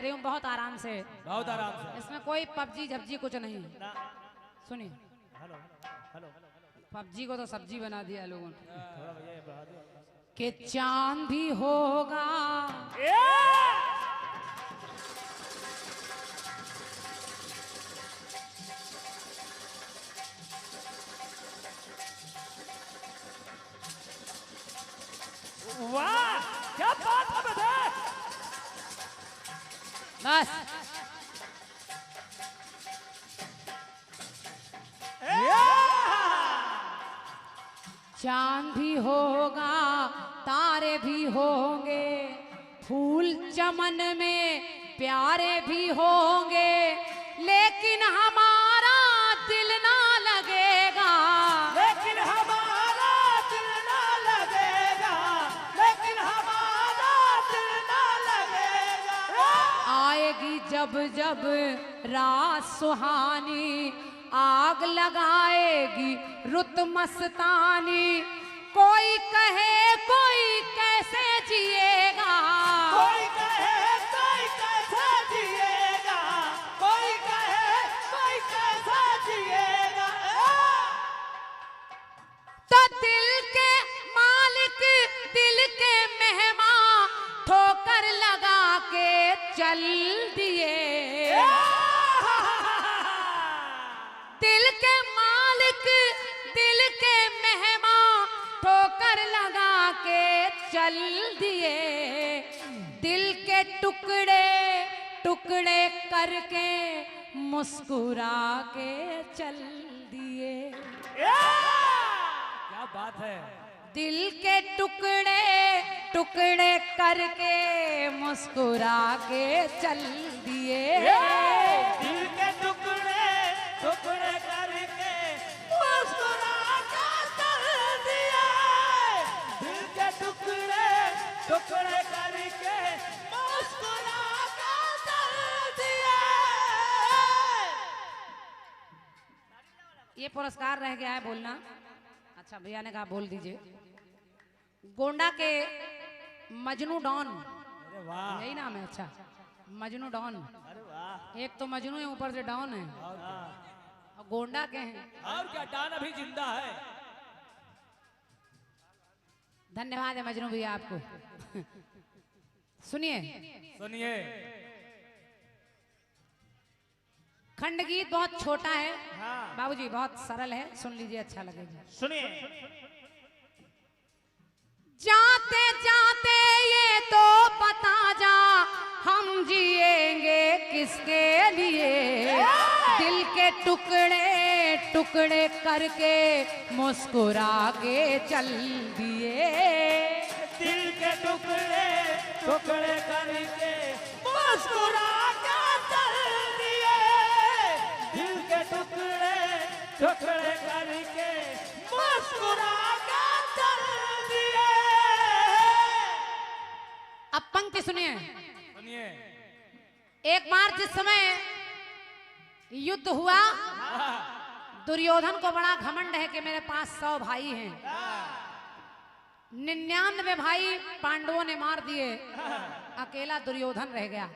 रही हूँ बहुत आराम से, बहुत आराम से। इसमें कोई पबजी झपजी कुछ नहीं। सुनिए, हेलो हेलो, पबजी को तो सब्जी बना दिया लोगों ने। थोड़ा भैया बढ़ा दो कि चांद भी होगा वाह क्या बात है बेटे। बस चांद भी होगा, तारे भी होंगे, फूल चमन में प्यारे भी होंगे, लेकिन हमारा दिल ना लगेगा, लेकिन हमारा दिल ना लगेगा, लेकिन हमारा दिल ना लगेगा। आएगी जब जब रात सुहानी, आग लगाएगी रुत मस्तानी, कोई कहे कोई कैसे जिएगा, कोई कहे कोई कैसे जिएगा, कोई कहे कोई कैसे जिएगा। तो दिल के मालिक दिल के मेहमान ठोकर लगा के चल दिए, दिल के मालिक दिल के मेहमान ठोकर लगा के चल दिए, दिल के टुकड़े टुकड़े करके मुस्कुरा के चल दिए। क्या बात है। दिल के टुकड़े टुकड़े करके मुस्कुरा के चल दिए, दिल के टुकड़े टुकड़े करके मुस्कुरा के चल दिए, दिल के टुकड़े टुकड़े करके मुस्कुरा के चल दिए। ये पुरस्कार रह गया है बोलना। अच्छा भैया ने कहा बोल दीजिए। गोंडा के मजनू डॉन, अरे वाह, यही नाम है। अच्छा मजनू डॉन, अरे वाह। एक तो मजनू है ऊपर से डॉन है, और गोंडा के हैं। और क्या, डान अभी जिंदा है। धन्यवाद है मजनू भैया आपको। सुनिए सुनिए, खंड गीत बहुत छोटा है हाँ। बाबूजी, बहुत सरल है, सुन लीजिए अच्छा लगेगा। सुनिए। जाते जाते ये तो बता जा, हम जिएंगे किसके लिए, दिल के टुकड़े टुकड़े करके मुस्कुरा के चल दिए, दिल के टुकड़े टुकड़े करके मुस्कुरा के चल दिए, दिल के टुकड़े टुकड़े करके मुस्कुरा के चल दिए। अब पंक्ति सुनिए। सुनिए। एक बार जिस समय युद्ध हुआ, दुर्योधन को बड़ा घमंड है कि मेरे पास 100 भाई हैं, 99 भाई पांडवों ने मार दिए, अकेला दुर्योधन रह गया।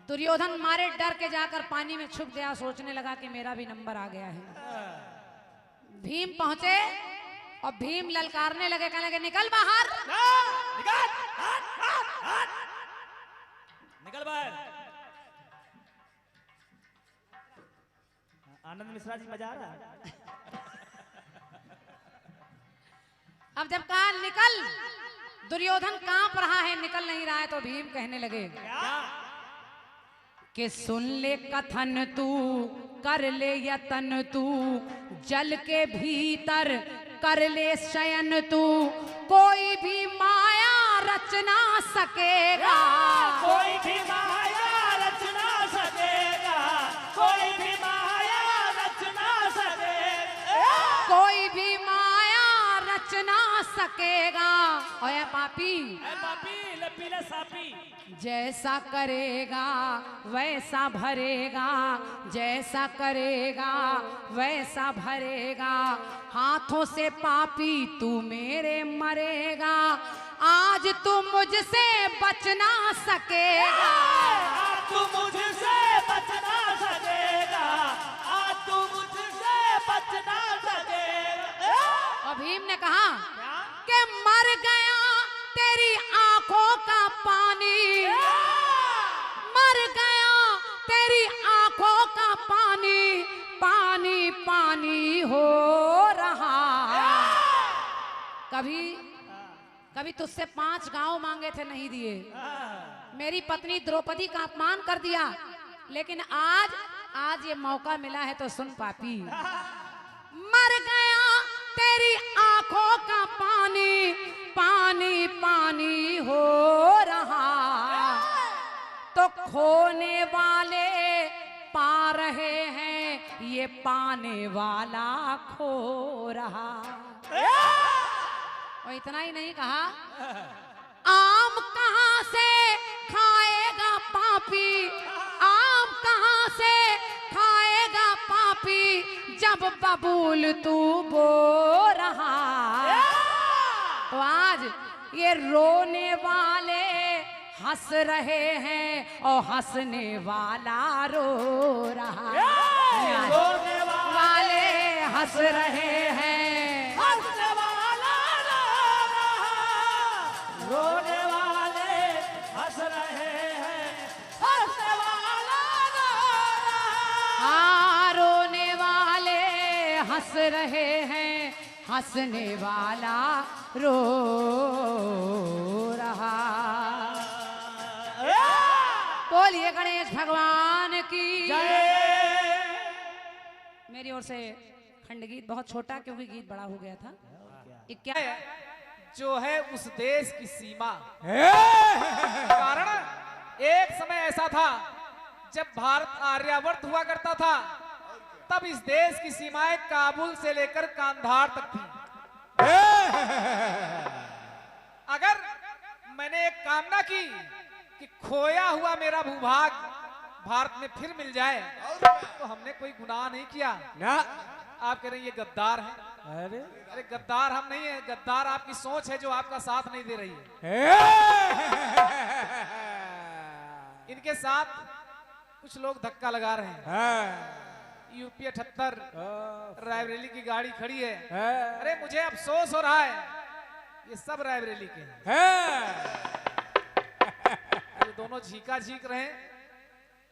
दुर्योधन मारे डर के जाकर पानी में छुप गया, सोचने लगा कि मेरा भी नंबर आ गया है। भीम पहुंचे और भीम ललकारने लगे, कहने लगे निकल बाहर, निकल, निकल बाहर। आनंद मिश्रा जी मजा आ रहा है। अब जब कहा निकल, दुर्योधन कांप रहा है, निकल नहीं रहा है, तो भीम कहने लगे कि सुन ले कथन तू, कर ले यतन तू, जल के भीतर कर ले शयन तू, कोई भी माया रच ना सकेगा, कोई भी माया रच ना सकेगा, कोई भी माया रच ना सकेगा, कोई भी माया रच ना सकेगा। ओए पापी, लपीला सापी, जैसा करेगा वैसा भरेगा, जैसा करेगा वैसा भरेगा, हाथों से पापी तू मेरे मरेगा, आज तू मुझसे बच ना सकेगा। कहा क्या? कि मर गया तेरी आंखों का पानी, मर गया तेरी आंखों का पानी, पानी पानी हो रहा। कभी कभी तुझसे 5 गांव मांगे थे, नहीं दिए। मेरी पत्नी द्रौपदी का अपमान कर दिया, लेकिन आज ये मौका मिला है तो सुन पापी। मर गया तेरी आंखों का पानी, पानी पानी हो रहा, तो खोने वाले पा रहे हैं, ये पाने वाला खो रहा। और इतना ही नहीं कहा, आम कहां से खाएगा पापी, आम कहां से खाएगा पापी, जब बबूल तू बो रहा। तो आज ये रोने वाले हंस रहे हैं और हंसने वाला रो रहा। रोने वाले हंस रहे हैं, हंसने वाला रो रहा। रोने वाले हंस रहे हैं, हंसने वाला रो रहा। हाँ, रोने वाले हंस रहे हैं, हंसने वाला रो रहा। बोलिए गणेश भगवान की जय। मेरी ओर से खंड गीत बहुत छोटा, क्योंकि गीत बड़ा हो गया था। क्या जो है उस देश की सीमा। कारण एक समय ऐसा था जब भारत आर्यावर्त हुआ करता था, तब इस देश की सीमाएं काबुल से लेकर कांधार तक थी। अगर मैंने एक कामना की कि खोया हुआ मेरा भूभाग भारत में फिर मिल जाए, तो हमने कोई गुनाह नहीं किया ना। आप कह रहे हैं ये गद्दार है। अरे गद्दार हम नहीं है, गद्दार आपकी सोच है जो आपका साथ नहीं दे रही है। इनके साथ कुछ लोग धक्का लगा रहे हैं। यूपी 78 रायबरेली की गाड़ी खड़ी है। अरे मुझे अफसोस हो रहा है, ये सब रायबरेली के हैं। ये दोनों झीका झीक रहे हैं,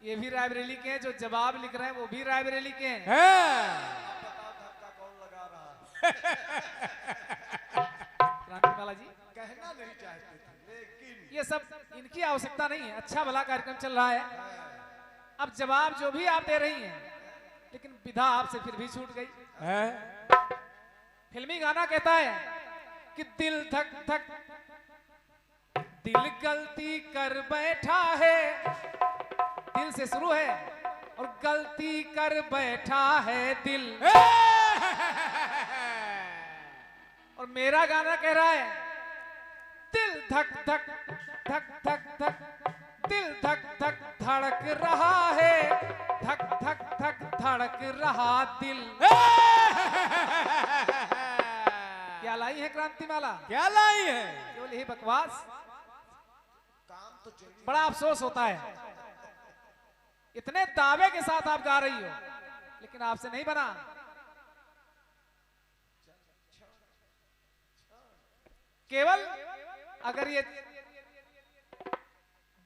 ये भी रायबरेली के हैं। जो जवाब लिख रहे हैं वो भी रायबरेली के हैं। क्रांतिमाला जी कहना नहीं चाहते थे, लेकिन ये सब इनकी आवश्यकता नहीं है। अच्छा भला कार्यक्रम चल रहा है। अब जवाब जो भी आप दे रही हैं, लेकिन विधा आपसे फिर भी छूट गई। फिल्मी गाना कहता है कि दिल धक धक, दिल गलती कर बैठा है, दिल से शुरू है और गलती कर बैठा है दिल। और मेरा गाना कह रहा है दिल धक धक धक धक धक, दिल धक धक धड़क रहा है, धक धक धक धड़क रहा दिल। क्या लाई है क्रांतिमाला? क्या लाई है? केवल यही बकवास। काम तो चाहिए। बड़ा अफसोस होता है, इतने दावे के साथ आप गा रही हो, लेकिन आपसे नहीं बना। केवल अगर ये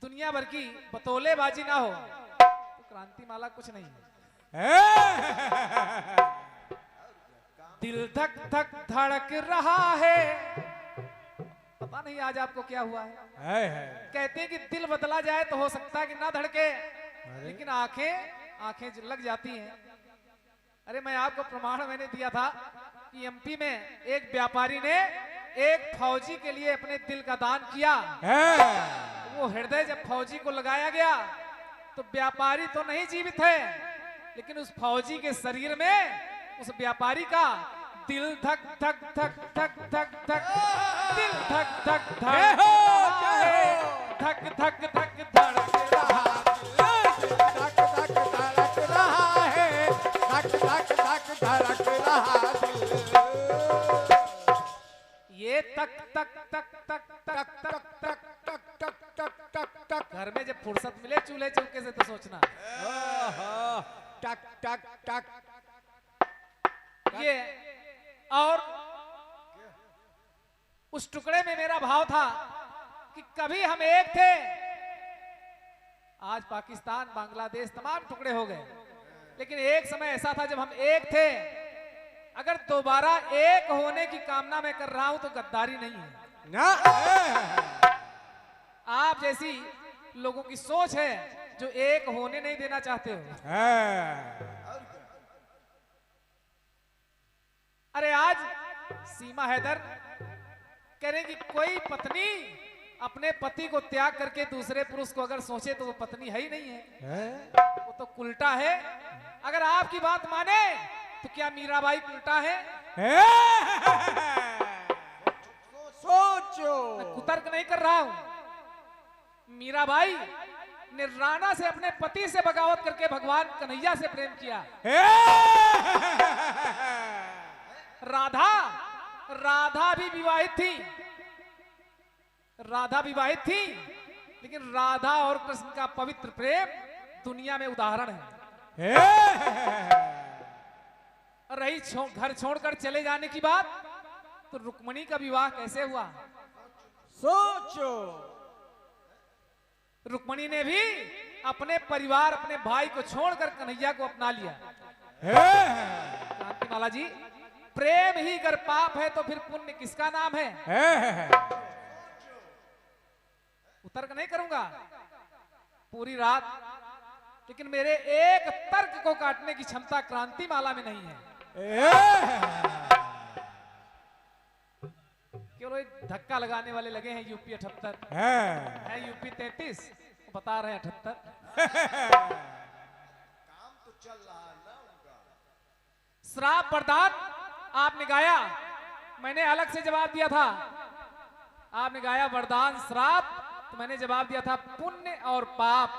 दुनिया भर की बतौलेबाजी ना हो तो क्रांतिमाला कुछ नहीं है। दिल धक धक धड़क रहा है, पता नहीं आज आपको क्या हुआ है। कहते हैं कि दिल बदला जाए तो हो सकता है कि ना धड़के, लेकिन आंखें लग जाती हैं। अरे मैं आपको प्रमाण मैंने दिया था कि एमपी में एक व्यापारी ने एक फौजी के लिए अपने दिल का दान किया। वो हृदय जब फौजी को लगाया गया तो व्यापारी तो नहीं जीवित है, लेकिन उस फौजी के शरीर में उस व्यापारी का दिल धक धक धक धक धक धक, दिल धक धक धक धक धक धक धड़क रहा, धक धक धड़क रहा है, धक धक धक धड़क रहा दिल। ये तक तक तक तक तक तक तक टक टक टक टक टक, घर में जब फुर्सत मिले चूल्हे चौके से तो सोचना। टक टक टक। ये और उस टुकड़े में मेरा भाव था कि कभी हम एक थे, आज पाकिस्तान, बांग्लादेश तमाम टुकड़े हो गए, लेकिन एक समय ऐसा था जब हम एक थे। अगर दोबारा एक होने की कामना मैं कर रहा हूं तो गद्दारी नहीं है ना। आप जैसी लोगों की सोच है जो एक होने नहीं देना चाहते हो। अरे आज सीमा हैदर कह रहे कि कोई पत्नी अपने पति को त्याग करके दूसरे पुरुष को अगर सोचे तो वो पत्नी है ही नहीं है, वो तो उल्टा है। अगर आपकी बात माने तो क्या मीराबाई उल्टा है? सोचो। मैं कुतर्क नहीं कर रहा हूं। मीराबाई ने राणा से अपने पति से बगावत करके भगवान कन्हैया से प्रेम किया। राधा भी विवाहित थी, राधा विवाहित थी, लेकिन राधा और कृष्ण का पवित्र प्रेम दुनिया में उदाहरण है। रही घर छोड़कर चले जाने की बात, तो रुक्मणी का विवाह कैसे हुआ? सोचो। रुक्मणी ने भी अपने परिवार, अपने भाई को छोड़कर कन्हैया को अपना लिया। क्रांतिमाला जी, प्रेम ही अगर पाप है तो फिर पुण्य किसका नाम है? तर्क नहीं करूंगा पूरी रात, लेकिन मेरे एक तर्क को काटने की क्षमता क्रांतिमाला में नहीं है। केवल धक्का लगाने वाले लगे हैं यूपी 78 है, यूपी 33 बता रहे हैं 78। काम तो चल रहा है ना उनका। श्राप वरदान आपने गाया, मैंने अलग से जवाब दिया था। आपने गाया वरदान श्राप, तो मैंने जवाब दिया था पुण्य और पाप।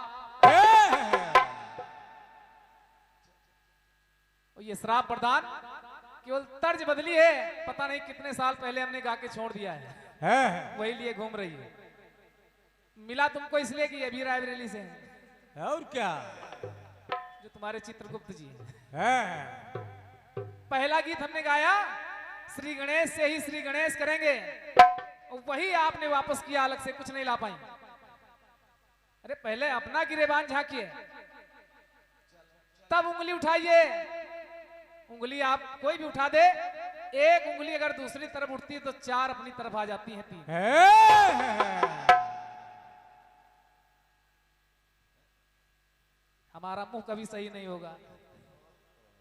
ये श्राप वरदान केवल तर्ज बदली है, पता नहीं कितने साल पहले हमने गा के छोड़ दिया है, वही लिए घूम रही है। मिला तुमको इसलिए कि ये भी रायबरेली से है, और क्या, जो तुम्हारे चित्रगुप्त जी है। पहला गीत हमने गाया श्री गणेश से ही श्री गणेश करेंगे, वही आपने वापस किया, अलग से कुछ नहीं ला पाई। अरे पहले अपना गिरेबान झांकिए, तब उंगली उठाइए। उंगली आप कोई भी उठा दे, एक उंगली अगर दूसरी तरफ उठती है तो चार अपनी तरफ आ जाती है, 3। हमारा मुंह कभी सही नहीं होगा।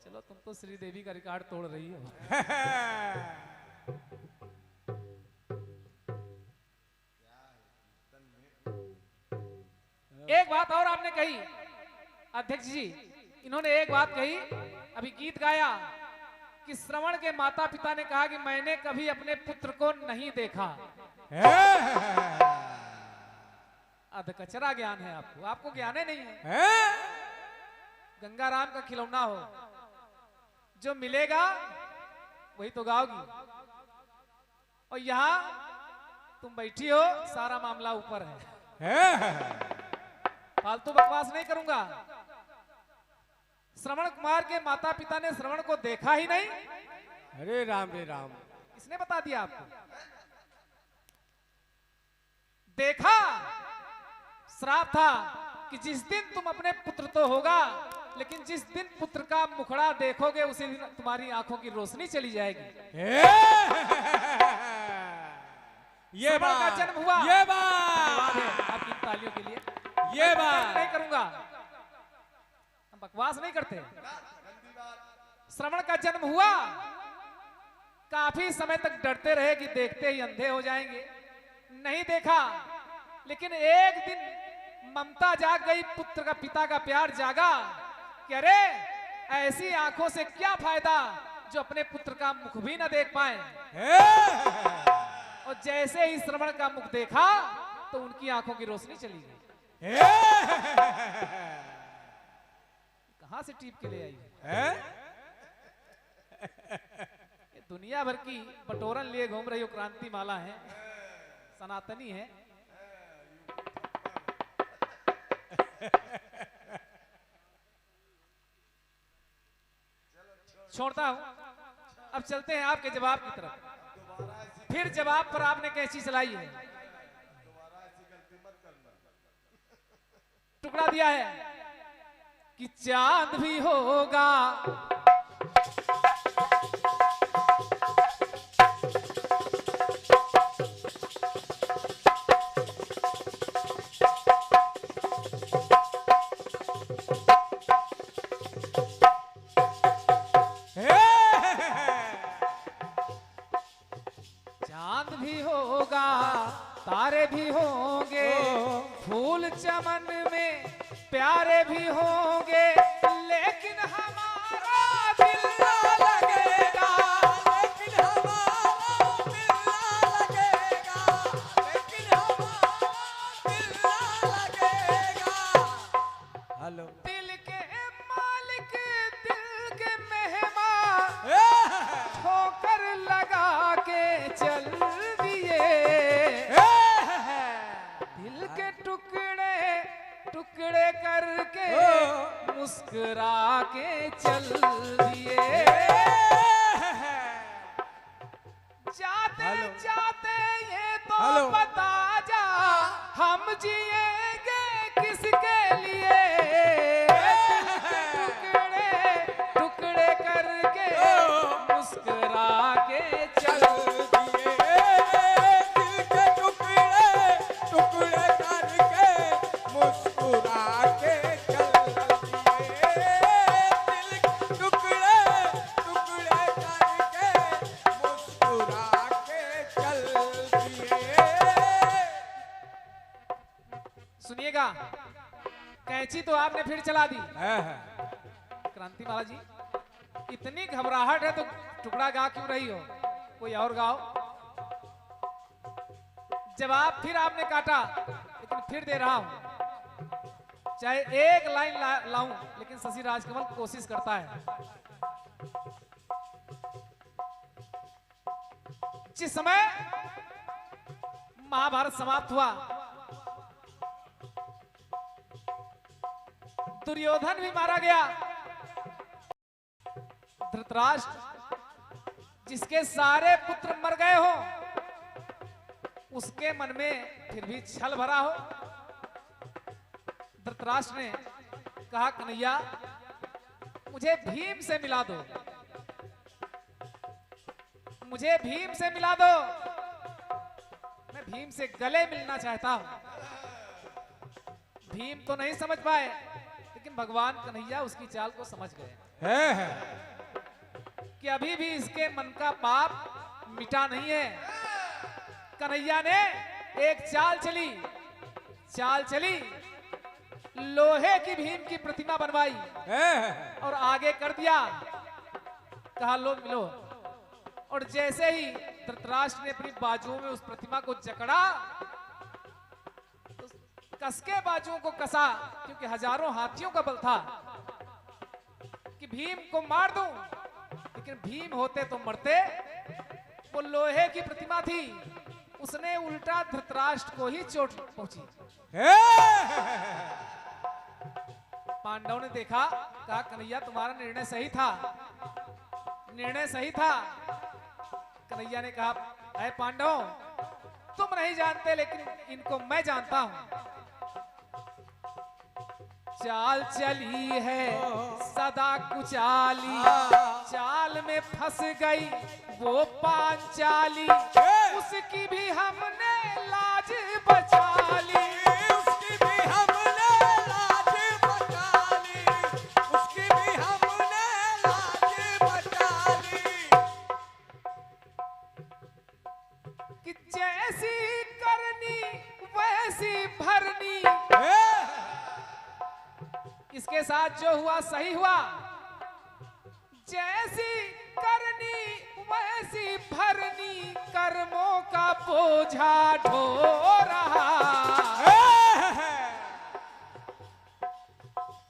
चलो तुम तो श्रीदेवी का रिकॉर्ड तोड़ रही हो। एक बात और आपने कही अध्यक्ष जी, इन्होंने एक बात कही, अभी गीत गाया कि श्रवण के माता पिता ने कहा कि मैंने कभी अपने पुत्र को नहीं देखा। अधकचरा ज्ञान है आपको, आपको ज्ञान ही नहीं है। गंगाराम का खिलौना हो, जो मिलेगा वही तो गाओगी, और यहां तुम बैठी हो, सारा मामला ऊपर है। फालतू बकवास नहीं करूंगा। श्रवण कुमार के माता पिता ने श्रवण को देखा ही नहीं। अरे राम रे राम, किसने बता दिया आपको? देखा, श्राप था कि जिस दिन तुम अपने पुत्र तो होगा, लेकिन जिस दिन पुत्र का मुखड़ा देखोगे उसी दिन तुम्हारी आंखों की रोशनी चली जाएगी। ये बात का जन्म हुआ, ये बात है आपकी तालियों के लिए। ये बात नहीं करूंगा, हम बकवास नहीं करते। श्रवण का जन्म हुआ, काफी समय तक डरते रहे कि देखते ही अंधे हो जाएंगे, नहीं देखा। लेकिन एक दिन ममता जाग गई, पुत्र का पिता का प्यार जागा कि अरे ऐसी आंखों से क्या फायदा जो अपने पुत्र का मुख भी ना देख पाए। और जैसे ही श्रवण का मुख देखा तो उनकी आंखों की रोशनी चली गई। कहां से टीप के ले आई है? दुनिया भर की बटोरन लिए घूम रही हो, क्रांतिमाला है, सनातनी है। छोड़ता हूं, अब चलते हैं आपके जवाब की तरफ। फिर जवाब पर आपने कैसी चलाई है, टुकड़ा दिया है कि चांद भी होगा चांद भी होगा, तारे भी होंगे, फूल चमन में प्यारे भी होंगे, लेकिन हमारा दिल ना लगेगा, लेकिन हमारा दिल ना लगेगा, लेकिन हमारा दिल ना लगेगा। हेलो दिल के मालिक, दिल के मेहमान ठोकर लगा के चल दिए, दिल के टुकड़े टुकड़े करके मुस्कुरा के चल दिए। जाते जाते ये तो बता जा, हम जिएंगे किसके लिए, टुकड़े टुकड़े करके मुस्कुरा के चल दिए, दिल के टुकड़े टुकड़े करके मुस्कुरा के चल दिए, दिल के टुकड़े टुकड़े करके मुस्कुरा के चल दिए। सुनिएगा, कैंची तो आपने फिर चला दी। क्रांति माला जी, इतनी घबराहट है तो टुकड़ा गा क्यों रही हो, कोई और गाओ। जवाब फिर आपने काटा, लेकिन फिर दे रहा हूं, चाहे एक लाइन लाऊं, लेकिन शशि राजकमल कोशिश करता है। जिस समय महाभारत समाप्त हुआ, दुर्योधन भी मारा गया, धृतराष्ट्र जिसके सारे पुत्र मर गए हो, उसके मन में फिर भी छल भरा हो। धृतराष्ट्र ने कहा, कन्हैया मुझे भीम से मिला दो, मुझे भीम से मिला दो, मैं भीम से गले मिलना चाहता हूं। भीम तो नहीं समझ पाए, लेकिन भगवान कन्हैया उसकी चाल को समझ गए कि अभी भी इसके मन का पाप मिटा नहीं है। कन्हैया ने एक चाल चली, लोहे की भीम की प्रतिमा बनवाई और आगे कर दिया, कहा लो मिलो। और जैसे ही धृतराष्ट्र ने अपनी बाजुओं में उस प्रतिमा को जकड़ा, तो कसके बाजुओं को कसा, क्योंकि हजारों हाथियों का बल था कि भीम को मार दूं, लेकिन भीम होते तो मरते। वो लोहे की प्रतिमा थी, उसने उल्टा धृतराष्ट्र को ही चोट पहुंची। पांडव ने देखा, कहा कन्हैया तुम्हारा निर्णय सही था, निर्णय सही था। कन्हैया ने कहा, अरे पांडव तुम नहीं जानते, लेकिन इनको मैं जानता हूं। चाल चली है सदा कुचाली, चाल में फंस गई वो पांचाली, उसकी भी हमने लाज बचा ली, उसकी भी हमने लाज बचा ली, उसकी भी हमने लाज बचा ली। कि जैसी करनी वैसी भरनी, इसके साथ जो हुआ सही हुआ, जैसी करनी वैसी भरनी, कर्मों का बोझा ढो रहा,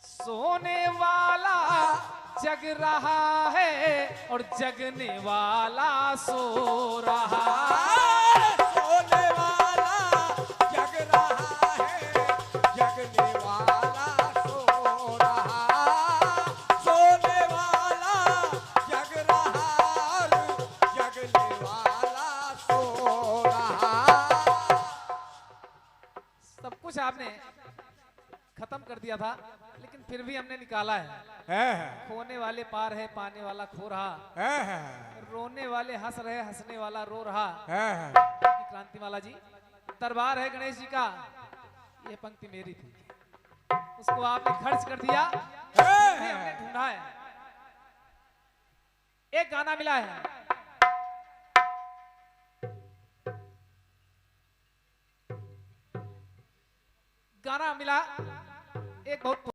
सोने वाला जग रहा है और जगने वाला सो रहा, सोने वाला जग रहा है, जगने वाला सो रहा, सोने वाला जग रहा और जगने वाला सो कुछ आपने खत्म कर दिया था, लेकिन फिर भी हमने निकाला है। खोने वाले पार है, पाने वाला खो रहा, रोने वाले हंस रहे, हंसने वाला रो रहा। क्रांतिमाला जी, दरबार है गणेश जी का, ये पंक्ति मेरी थी, उसको आपने खर्च कर दिया, फिर हमने ढूंढा है। एक गाना मिला है, गाना मिला एक बहुत